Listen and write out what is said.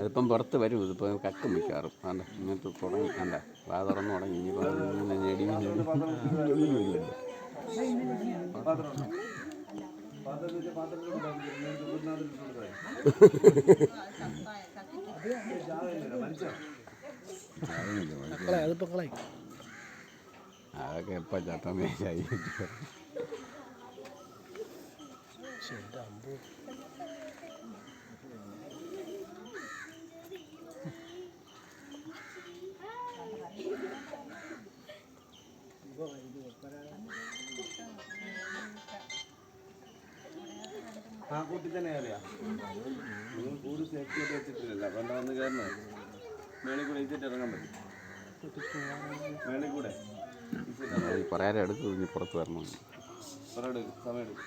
അതിപ്പം പുറത്ത് വരും. ഇതിപ്പോൾ കക്കും മിക്കാറും വേണ്ട ഇങ്ങനത്തെ തുടങ്ങി വേണ്ട വാ തുറന്ന് തുടങ്ങി. ഇനിയിപ്പോൾ ഞെടി അതൊക്കെ എപ്പോൾ ചട്ടം മേശായി. ആ കൂട്ടി തന്നെ കയറിയാ നിങ്ങൾ കൂട് സേഫ്റ്റി ആയിട്ട് വെച്ചിട്ടില്ല. അപ്പം എന്താ വന്ന് കയറണേ? മേളിൽ കൂടെ ഇച്ചിട്ട് ഇറങ്ങാൻ പറ്റും. മേളിൽ കൂടെ കുറേ നേരം എടുക്കും ഇനി പുറത്ത് വരണം. സമയം എടുക്കും.